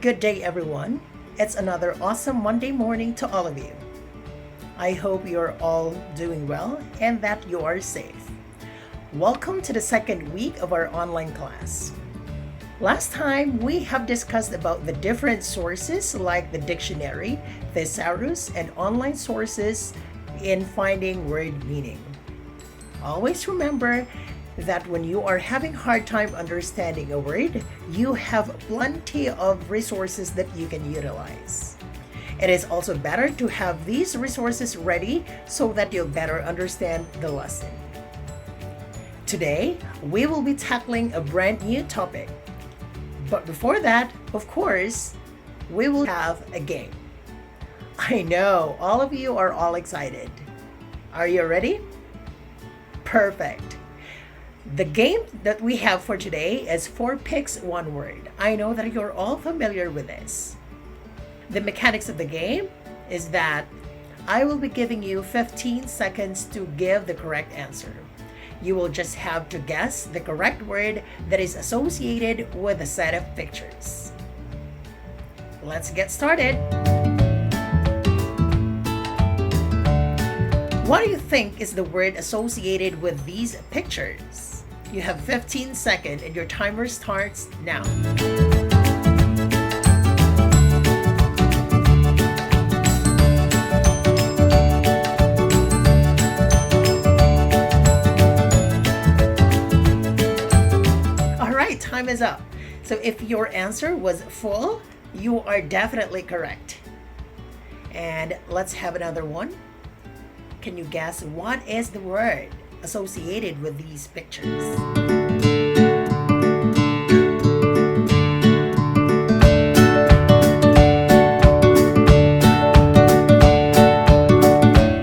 Good day, everyone. It's another awesome Monday morning to all of you. I hope you're all doing well and that you are safe. Welcome to the second week of our online class. Last time, we have discussed about the different sources like the dictionary, thesaurus, and online sources in finding word meaning. Always remember that when you are having hard time understanding a word, you have plenty of resources that you can utilize. It is also better to have these resources ready so that you'll better understand the lesson. Today, we will be tackling a brand new topic. But before that, of course, we will have a game. I know, all of you are all excited. Are you ready? Perfect. The game that we have for today is 4 picks, 1 word. I know that you're all familiar with this. The mechanics of the game is that I will be giving you 15 seconds to give the correct answer. You will just have to guess the correct word that is associated with a set of pictures. Let's get started. What do you think is the word associated with these pictures? You have 15 seconds and your timer starts now. All right, time is up. So if your answer was full, you are definitely correct. And let's have another one. Can you guess what is the word associated with these pictures?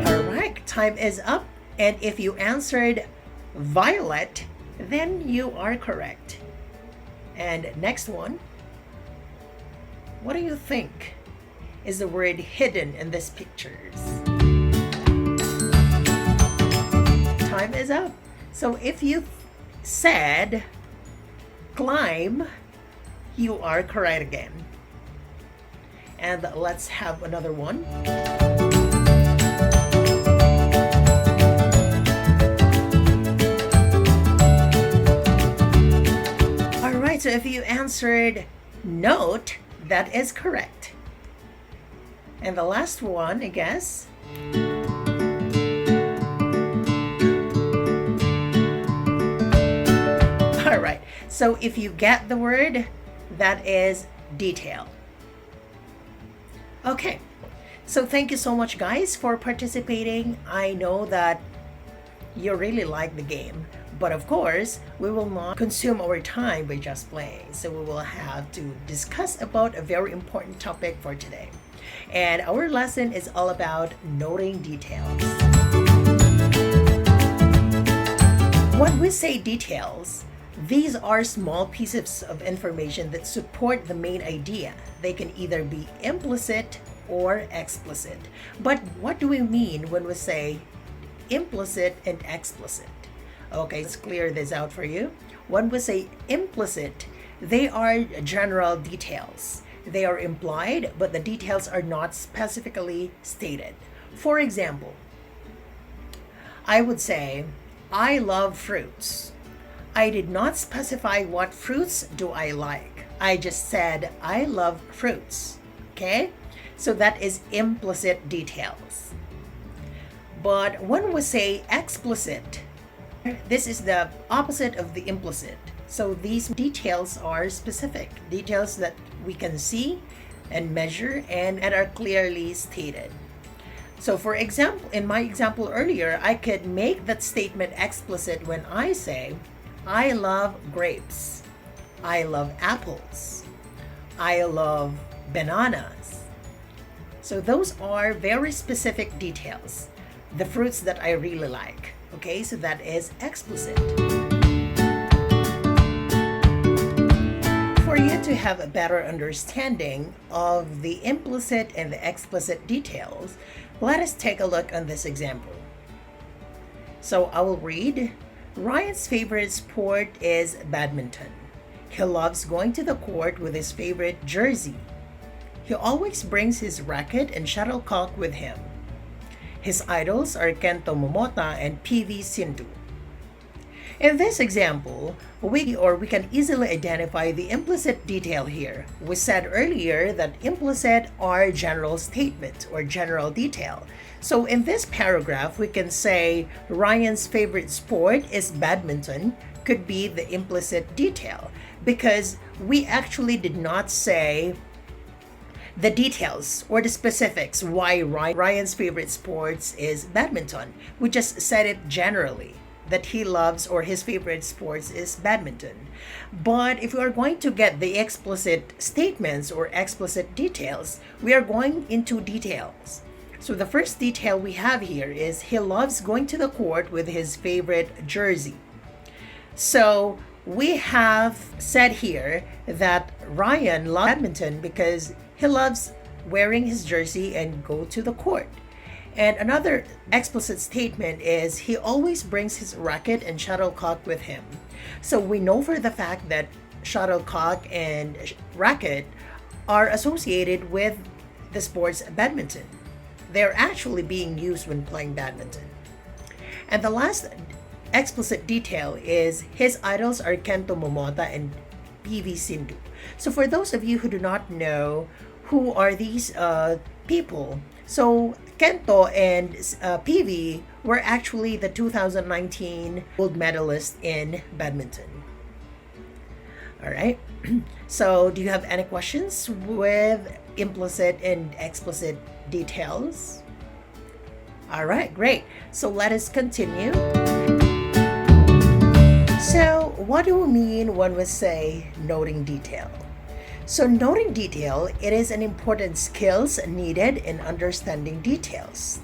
All right, time is up. And if you answered violet, then you are correct. And next one, what do you think is the word hidden in these pictures? Time is up. So if you said climb, you are correct again. And let's have another one. All right, so if you answered note, that is correct. And the last one, I guess. All right, so if you get the word, that is detail. Okay, so thank you so much, guys, for participating. I know that you really like the game, but of course, we will not consume our time by just playing. So we will have to discuss about a very important topic for today. And our lesson is all about noting details. When we say details, these are small pieces of information that support the main idea. They can either be implicit or explicit. But what do we mean when we say implicit and explicit? Okay, let's clear this out for you. When we say implicit, they are general details. They are implied, but the details are not specifically stated. For example, I would say, I love fruits. I did not specify what fruits do I like. I just said, I love fruits. Okay? So that is implicit details. But when we say explicit, this is the opposite of the implicit. So these details are specific, details that we can see and measure and are clearly stated. So for example, in my example earlier, I could make that statement explicit when I say, I love grapes. I love apples. I love bananas. So those are very specific details. The fruits that I really like. Okay, so that is explicit. For you to have a better understanding of the implicit and the explicit details, let us take a look on this example. So I will read, Ryan's favorite sport is badminton. He loves going to the court with his favorite jersey. He always brings his racket and shuttlecock with him. His idols are Kento Momota and PV Sindhu. In this example, we can easily identify the implicit detail here. We said earlier that implicit are general statement or general detail. So in this paragraph, we can say Ryan's favorite sport is badminton could be the implicit detail because we actually did not say the details or the specifics why Ryan's favorite sports is badminton. We just said it generally that he loves or his favorite sports is badminton. But if we are going to get the explicit statements or explicit details, we are going into details. So the first detail we have here is he loves going to the court with his favorite jersey. So we have said here that Ryan loves badminton because he loves wearing his jersey and go to the court. And another explicit statement is he always brings his racket and shuttlecock with him. So we know for the fact that shuttlecock and racket are associated with the sports badminton. They're actually being used when playing badminton. And the last explicit detail is his idols are Kento Momota and PV Sindhu. So for those of you who do not know who are these people, so Kento and PV were actually the 2019 gold medalists in badminton. All right. So do you have any questions with implicit and explicit details? All right, great. So let us continue. So what do we mean when we say noting detail? So noting detail, it is an important skills needed in understanding details.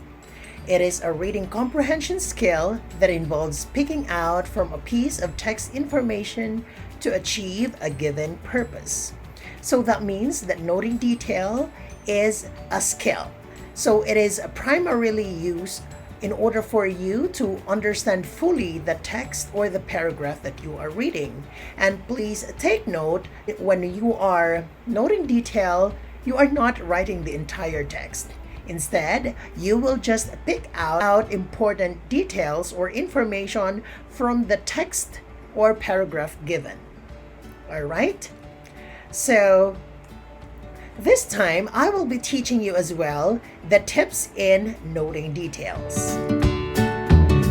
It is a reading comprehension skill that involves picking out from a piece of text information to achieve a given purpose. So that means that noting detail is a skill. So it is primarily used in order for you to understand fully the text or the paragraph that you are reading. And please take note, when you are noting detail, you are not writing the entire text. Instead, you will just pick out important details or information from the text or paragraph given. All right? So this time, I will be teaching you as well the tips in noting details.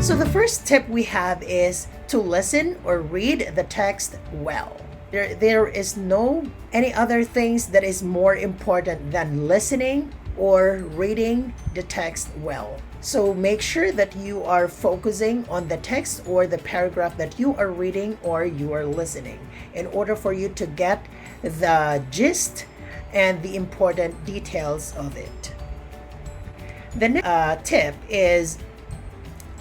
So the first tip we have is to listen or read the text well. There is no any other things that is more important than listening or reading the text well. So make sure that you are focusing on the text or the paragraph that you are reading or you are listening in order for you to get the gist and the important details of it. The next tip is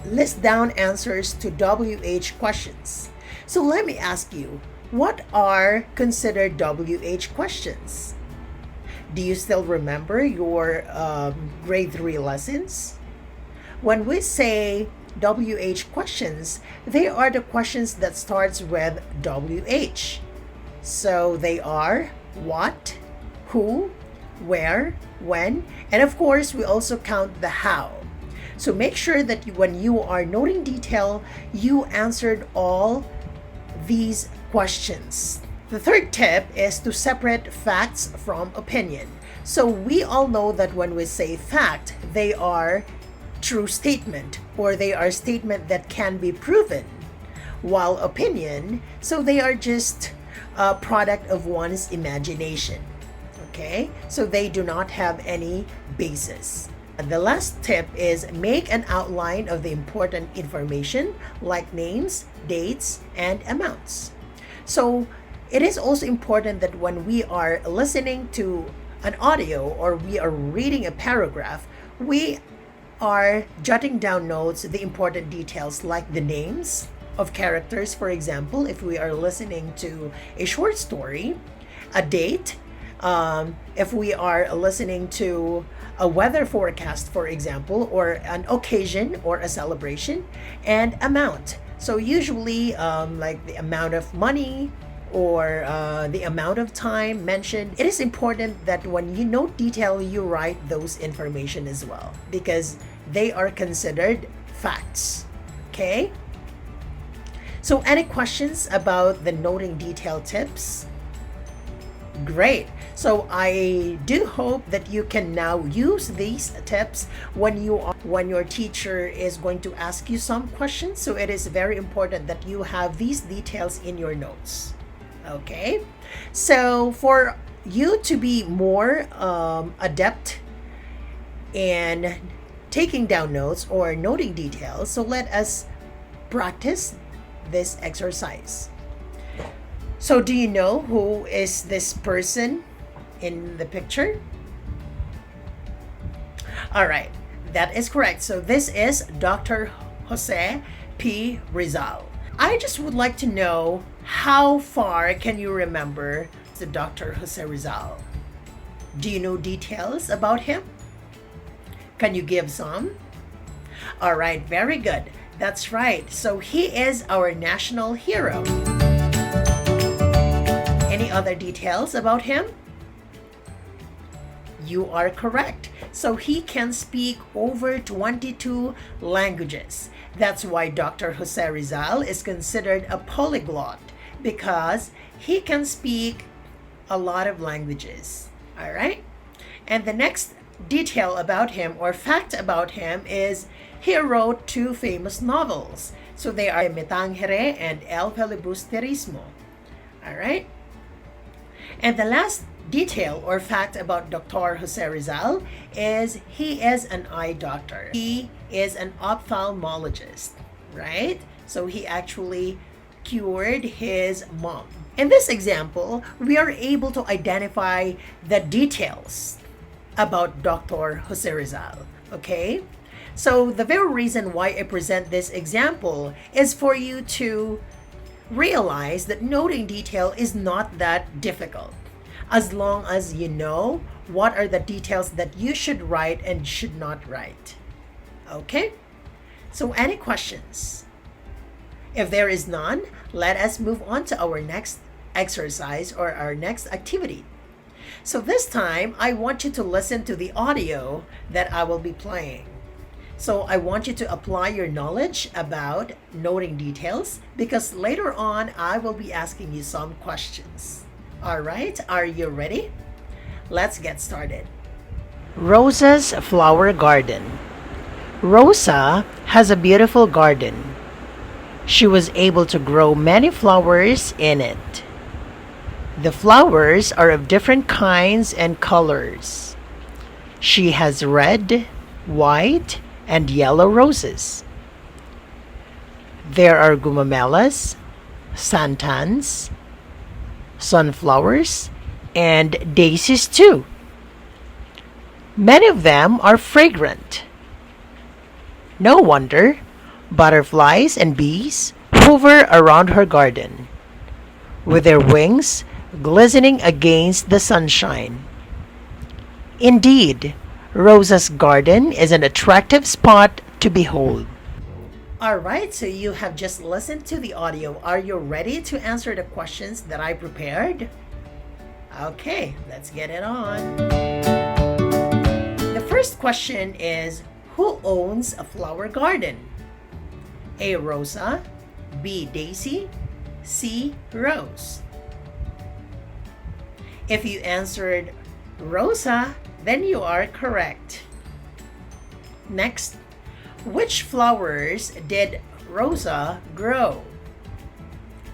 list down answers to WH questions. So let me ask you, what are considered WH questions? Do you still remember your grade 3 lessons? When we say WH questions, they are the questions that starts with WH. So they are what, who, where, when, and of course, we also count the how. So make sure that when you are noting detail, you answered all these questions. The third tip is to separate facts from opinion. So we all know that when we say fact, they are true statement or they are statement that can be proven, while opinion, so they are just a product of one's imagination. Okay, so they do not have any basis. And the last tip is make an outline of the important information like names, dates, and amounts. So it is also important that when we are listening to an audio or we are reading a paragraph, we are jotting down notes, the important details like the names of characters, for example, if we are listening to a short story, a date, if we are listening to a weather forecast, for example, or an occasion or a celebration, and amount. So usually like the amount of money or the amount of time mentioned, it is important that when you note detail, you write those information as well, because they are considered facts. Okay? So any questions about the noting detail tips? Great. So I do hope that you can now use these tips when your teacher is going to ask you some questions. So it is very important that you have these details in your notes. Okay? So for you to be more adept in taking down notes or noting details, so let us practice this exercise. So do you know who is this person in the picture? All right, that is correct. So this is Dr. Jose P. Rizal. I just would like to know, how far can you remember the Dr. Jose Rizal? Do you know details about him? Can you give some? All right, very good. That's right. So he is our national hero. Any other details about him? You are correct. So he can speak over 22 languages. That's why Dr. Jose Rizal is considered a polyglot, because he can speak a lot of languages. All right? And the next detail about him, or fact about him, is he wrote 2 famous novels. So they are Metangere and El Filibusterismo. All right? And the last detail or fact about Dr. Jose Rizal is he is an eye doctor. He is an ophthalmologist, right? So he actually cured his mom. In this example, we are able to identify the details about Dr. Jose Rizal, okay? So the very reason why I present this example is for you to realize that noting detail is not that difficult, as long as you know what are the details that you should write and should not write. Okay? So any questions? If there is none, let us move on to our next exercise or our next activity. So this time, I want you to listen to the audio that I will be playing. So I want you to apply your knowledge about noting details, because later on, I will be asking you some questions. All right, are you ready? Let's get started. Rosa's flower garden. Rosa has a beautiful garden. She was able to grow many flowers in it. The flowers are of different kinds and colors. She has red, white, and yellow roses. There are gumamelas, santans, sunflowers, and daisies too. Many of them are fragrant. No wonder butterflies and bees hover around her garden, with their wings glistening against the sunshine. Indeed, Rosa's garden is an attractive spot to behold. All right, so you have just listened to the audio. Are you ready to answer the questions that I prepared? Okay, let's get it on. The first question is, who owns a flower garden? A. Rosa, B. Daisy, C. Rose. If you answered Rosa, then you are correct. Next, which flowers did Rosa grow?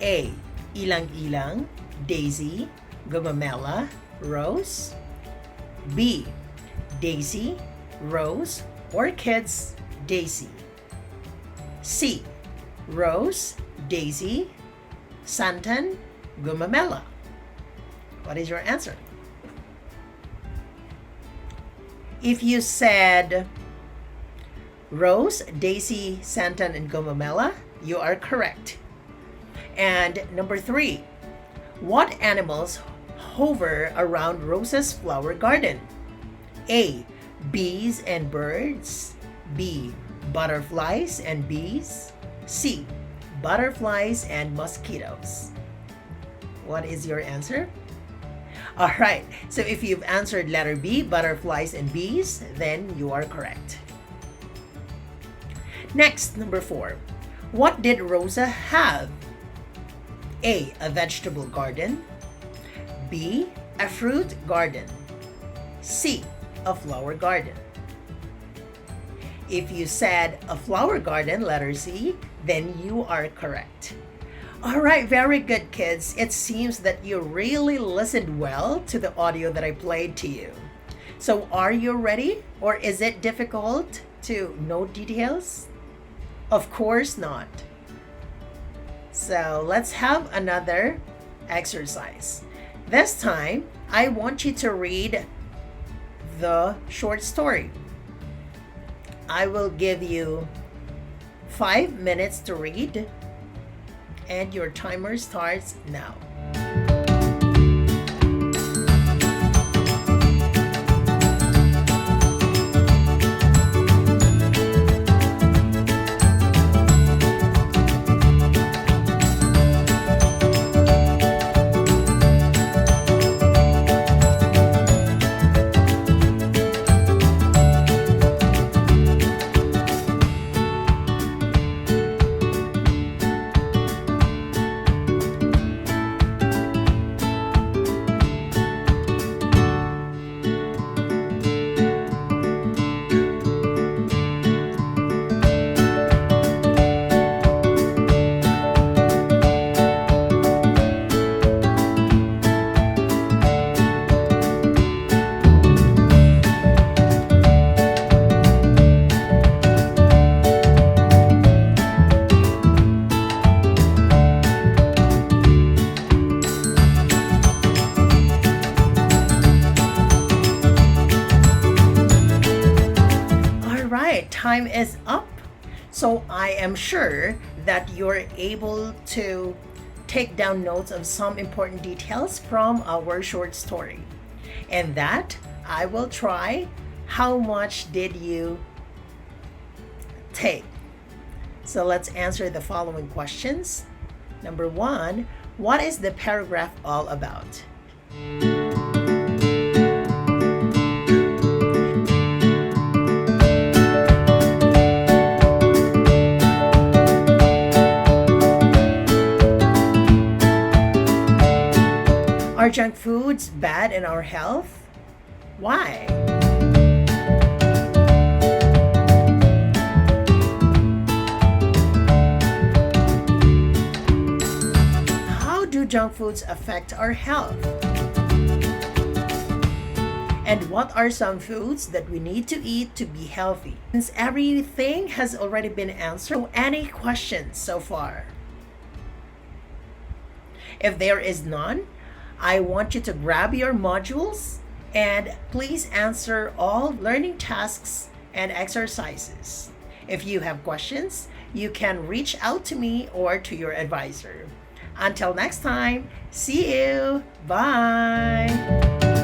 A. Ilang-ilang, daisy, gumamela, rose. B. Daisy, rose, orchids, daisy. C. Rose, daisy, santan, gumamela. What is your answer? If you said rose, daisy, santan, and gumamela, you are correct. And number 3, what animals hover around Rosa's flower garden? A. Bees and birds. B. Butterflies and bees. C. Butterflies and mosquitoes. What is your answer? All right, so if you've answered letter B, butterflies and bees, then you are correct. Next, number 4. What did Rosa have? A vegetable garden. B, a fruit garden. C, a flower garden. If you said a flower garden, letter C, then you are correct. All right, very good, kids. It seems that you really listened well to the audio that I played to you. So are you ready? Or is it difficult to know details? Of course not. So let's have another exercise. This time, I want you to read the short story. I will give you 5 minutes to read, and your timer starts now. Time is up. So I am sure that you're able to take down notes of some important details from our short story. And that I will try. How much did you take? So let's answer the following questions. Number 1, what is the paragraph all about? Are junk foods bad in our health? Why? How do junk foods affect our health? And what are some foods that we need to eat to be healthy? Since everything has already been answered, so any questions so far? If there is none, I want you to grab your modules and please answer all learning tasks and exercises. If you have questions, you can reach out to me or to your advisor. Until next time, see you. Bye.